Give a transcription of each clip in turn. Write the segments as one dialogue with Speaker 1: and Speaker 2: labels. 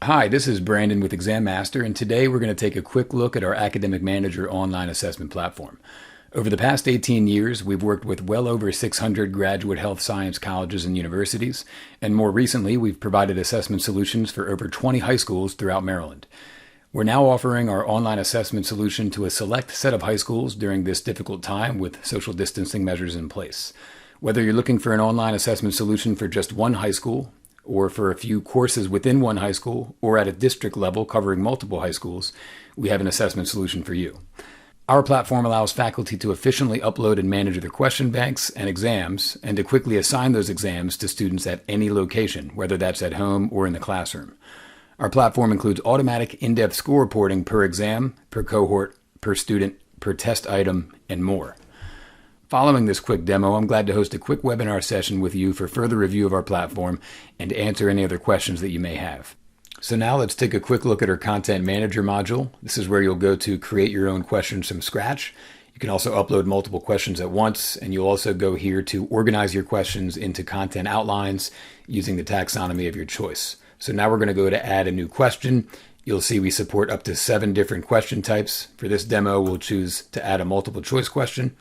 Speaker 1: Hi, this is Brandon with Exam Master, and today we're going to take a quick look at our Academic Manager online assessment platform. Over the past 18 years, we've worked with well over 600 graduate health science colleges and universities, and more recently, we've provided assessment solutions for over 20 high schools throughout Maryland. We're now offering our online assessment solution to a select set of high schools during this difficult time with social distancing measures in place. Whether you're looking for an online assessment solution for just one high school, or for a few courses within one high school, or at a district level covering multiple high schools, we have an assessment solution for you. Our platform allows faculty to efficiently upload and manage their question banks and exams, and to quickly assign those exams to students at any location, whether that's at home or in the classroom. Our platform includes automatic in-depth score reporting per exam, per cohort, per student, per test item, and more. Following this quick demo, I'm glad to host a quick webinar session with you for further review of our platform and to answer any other questions that you may have. So now let's take a quick look at our Content Manager module. This is where you'll go to create your own questions from scratch. You can also upload multiple questions at once, and you'll also go here to organize your questions into content outlines using the taxonomy of your choice. So now we're going to go to add a new question. You'll see we support up to 7 different question types. For this demo, we'll choose to add a multiple choice question.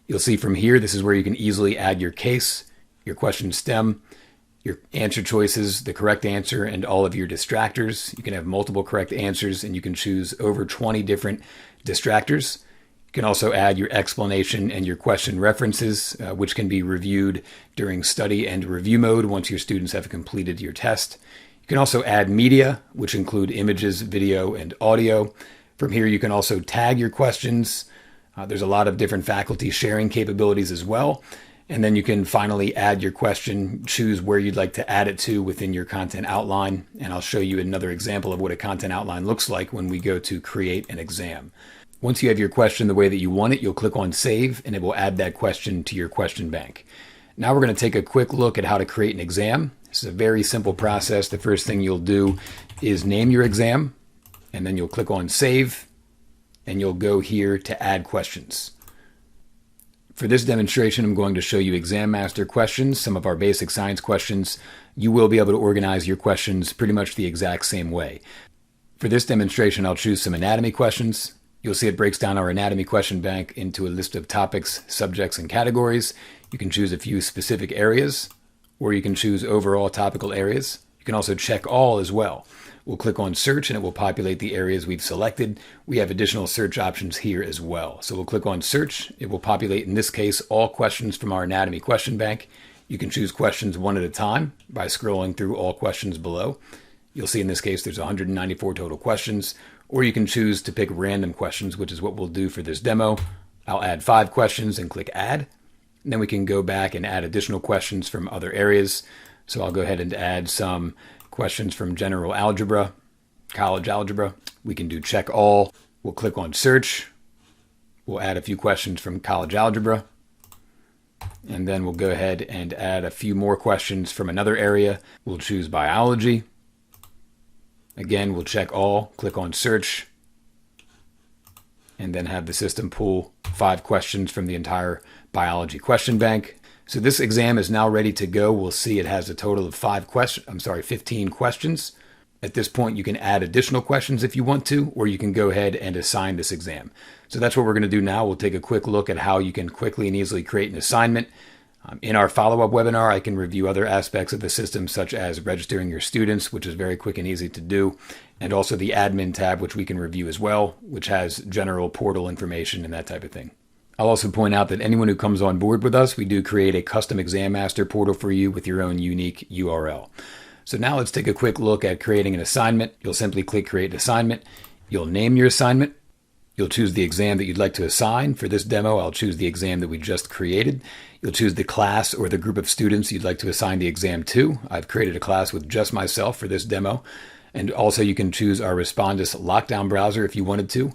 Speaker 1: You'll see from here, this is where you can easily add your case, your question stem, your answer choices, the correct answer, and all of your distractors. You can have multiple correct answers, and you can choose over 20 different distractors. You can also add your explanation and your question references, which can be reviewed during study and review mode once your students have completed your test. You can also add media, which include images, video, and audio. From here, you can also tag your questions. There's a lot of different faculty sharing capabilities as well. And then you can finally add your question, choose where you'd like to add it to within your content outline. And I'll show you another example of what a content outline looks like when we go to create an exam. Once you have your question the way that you want it, you'll click on save and it will add that question to your question bank. Now we're going to take a quick look at how to create an exam. This is a very simple process. The first thing you'll do is name your exam, and then you'll click on save. And you'll go here to add questions. For this demonstration, I'm going to show you Exam Master questions, some of our basic science questions. You will be able to organize your questions pretty much the exact same way. For this demonstration, I'll choose some anatomy questions. You'll see it breaks down our anatomy question bank into a list of topics, subjects, and categories. You can choose a few specific areas, or you can choose overall topical areas. You can also check all as well. We'll click on search and it will populate the areas we've selected. We have additional search options here as well. So we'll click on search. It will populate, in this case, all questions from our anatomy question bank. You can choose questions one at a time by scrolling through all questions below. You'll see in this case there's 194 total questions, or you can choose to pick random questions, which is what we'll do for this demo. I'll add 5 questions and click add. And then we can go back and add additional questions from other areas. So I'll go ahead and add some questions from general algebra, college algebra. We can do check all. We'll click on search. We'll add a few questions from college algebra. And then we'll go ahead and add a few more questions from another area. We'll choose biology. Again, we'll check all, click on search, and then have the system pull 5 questions from the entire biology question bank. So this exam is now ready to go. We'll see it has a total of 15 questions. At this point, you can add additional questions if you want to, or you can go ahead and assign this exam. So that's what we're going to do now. We'll take a quick look at how you can quickly and easily create an assignment. In our follow-up webinar, I can review other aspects of the system, such as registering your students, which is very quick and easy to do, and also the admin tab, which we can review as well, which has general portal information and that type of thing. I'll also point out that anyone who comes on board with us, we do create a custom Exam Master portal for you with your own unique URL. So now let's take a quick look at creating an assignment. You'll simply click Create Assignment. You'll name your assignment. You'll choose the exam that you'd like to assign. For this demo, I'll choose the exam that we just created. You'll choose the class or the group of students you'd like to assign the exam to. I've created a class with just myself for this demo. And also you can choose our Respondus lockdown browser if you wanted to.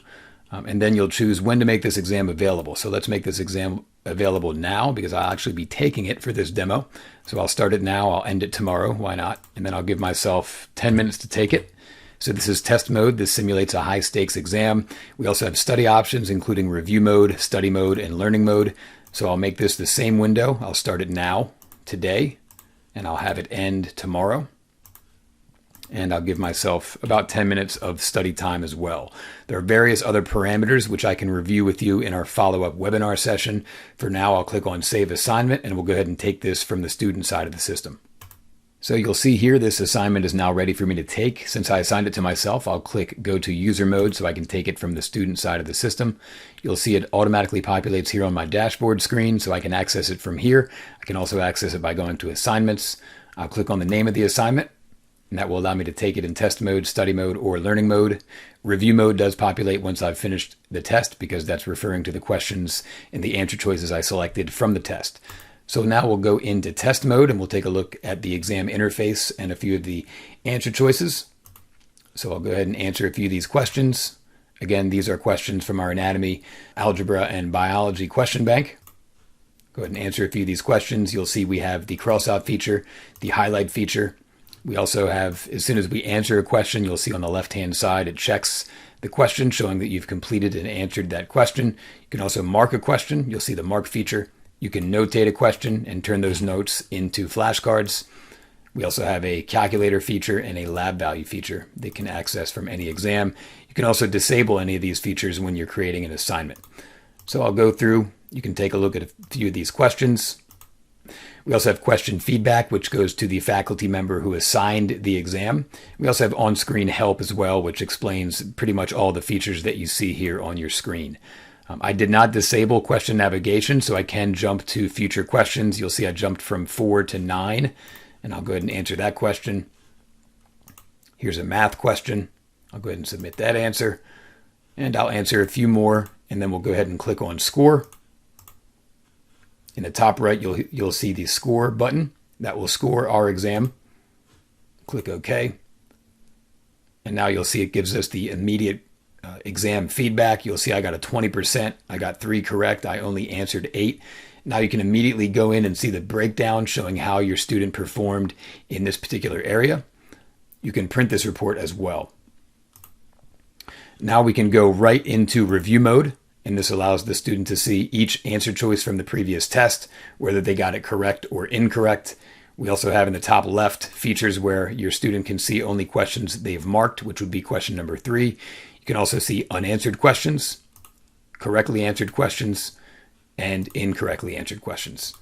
Speaker 1: And then you'll choose when to make this exam available. So let's make this exam available now because I'll actually be taking it for this demo. So I'll start it now. I'll end it tomorrow. Why not? And then I'll give myself 10 minutes to take it. So this is test mode. This simulates a high stakes exam. We also have study options, including review mode, study mode, and learning mode. So I'll make this the same window. I'll start it now, today, and I'll have it end tomorrow. and I'll give myself about 10 minutes of study time as well. There are various other parameters which I can review with you in our follow-up webinar session. For now, I'll click on Save Assignment, and we'll go ahead and take this from the student side of the system. So you'll see here this assignment is now ready for me to take. Since I assigned it to myself, I'll click Go to User Mode so I can take it from the student side of the system. You'll see it automatically populates here on my dashboard screen, so I can access it from here. I can also access it by going to Assignments. I'll click on the name of the assignment, and that will allow me to take it in test mode, study mode, or learning mode. Review mode does populate once I've finished the test because that's referring to the questions and the answer choices I selected from the test. So now we'll go into test mode and we'll take a look at the exam interface and a few of the answer choices. So I'll go ahead and answer a few of these questions. Again, these are questions from our anatomy, algebra, and biology question bank. Go ahead and answer a few of these questions. You'll see we have the cross-out feature, the highlight feature. We also have, as soon as we answer a question, you'll see on the left-hand side, it checks the question, showing that you've completed and answered that question. You can also mark a question. You'll see the mark feature. You can notate a question and turn those notes into flashcards. We also have a calculator feature and a lab value feature that can access from any exam. You can also disable any of these features when you're creating an assignment. So I'll go through. You can take a look at a few of these questions. We also have question feedback, which goes to the faculty member who assigned the exam. We also have on-screen help as well, which explains pretty much all the features that you see here on your screen. I did not disable question navigation, so I can jump to future questions. You'll see I jumped from 4 to 9, and I'll go ahead and answer that question. Here's a math question. I'll go ahead and submit that answer, and I'll answer a few more, and then we'll go ahead and click on Score. In the top right, you'll see the Score button. That will score our exam. Click OK. And now you'll see it gives us the immediate exam feedback. You'll see I got a 20%. I got 3 correct. I only answered 8. Now you can immediately go in and see the breakdown showing how your student performed in this particular area. You can print this report as well. Now we can go right into review mode. And this allows the student to see each answer choice from the previous test, whether they got it correct or incorrect. We also have in the top left features where your student can see only questions they've marked, which would be question number 3. You can also see unanswered questions, correctly answered questions, and incorrectly answered questions.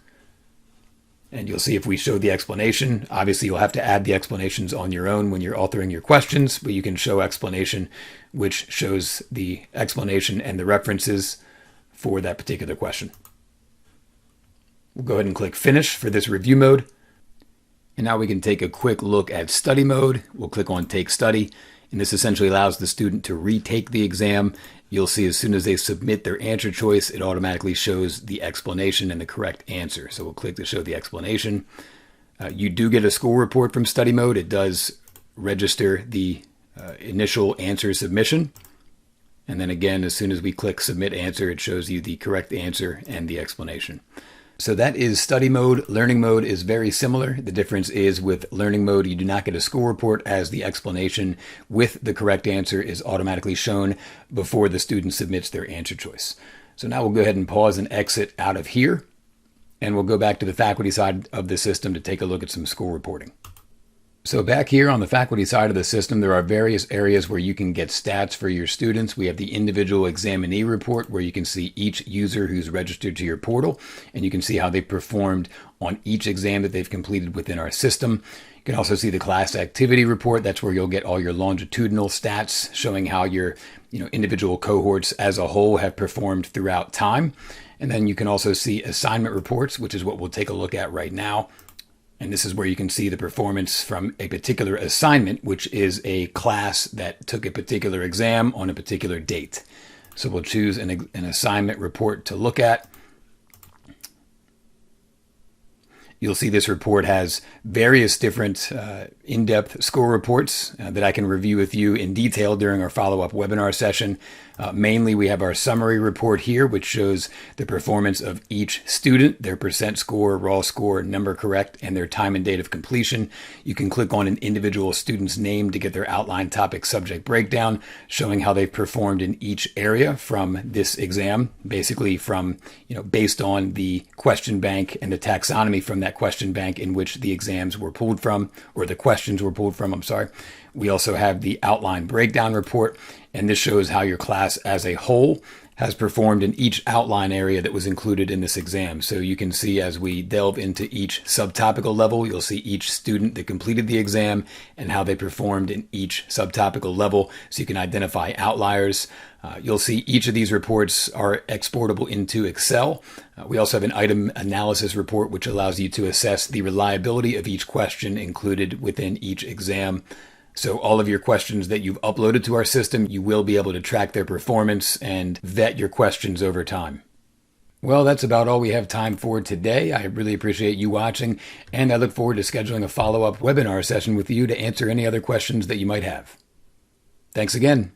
Speaker 1: And you'll see if we show the explanation, obviously you'll have to add the explanations on your own when you're authoring your questions, but you can show explanation, which shows the explanation and the references for that particular question. We'll go ahead and click Finish for this review mode. And now we can take a quick look at study mode. We'll click on Take Study. And this essentially allows the student to retake the exam. You'll see as soon as they submit their answer choice, it automatically shows the explanation and the correct answer. So we'll click to show the explanation. You do get a score report from study mode. It does register the initial answer submission. And then again, as soon as we click Submit Answer, it shows you the correct answer and the explanation. So that is study mode. Learning mode is very similar. The difference is with learning mode, you do not get a score report as the explanation with the correct answer is automatically shown before the student submits their answer choice. So now we'll go ahead and pause and exit out of here, and we'll go back to the faculty side of the system to take a look at some score reporting. So back here on the faculty side of the system, there are various areas where you can get stats for your students. We have the individual examinee report where you can see each user who's registered to your portal, and you can see how they performed on each exam that they've completed within our system. You can also see the class activity report. That's where you'll get all your longitudinal stats showing how your individual cohorts as a whole have performed throughout time. And then you can also see assignment reports, which is what we'll take a look at right now. And this is where you can see the performance from a particular assignment, which is a class that took a particular exam on a particular date. So we'll choose an assignment report to look at. You'll see this report has various different in-depth score reports that I can review with you in detail during our follow-up webinar session. Mainly, we have our summary report here, which shows the performance of each student, their percent score, raw score, number correct, and their time and date of completion. You can click on an individual student's name to get their outline topic subject breakdown, showing how they've performed in each area from this exam, basically from, based on the question bank and the taxonomy from that that question bank in which the exams were pulled from, or the questions were pulled from, I'm sorry. We also have the outline breakdown report, and this shows how your class as a whole has performed in each outline area that was included in this exam. So you can see as we delve into each subtopical level, you'll see each student that completed the exam and how they performed in each subtopical level, so you can identify outliers. You'll see each of these reports are exportable into Excel. We also have an item analysis report, which allows you to assess the reliability of each question included within each exam. So all of your questions that you've uploaded to our system, you will be able to track their performance and vet your questions over time. Well, that's about all we have time for today. I really appreciate you watching, and I look forward to scheduling a follow-up webinar session with you to answer any other questions that you might have. Thanks again.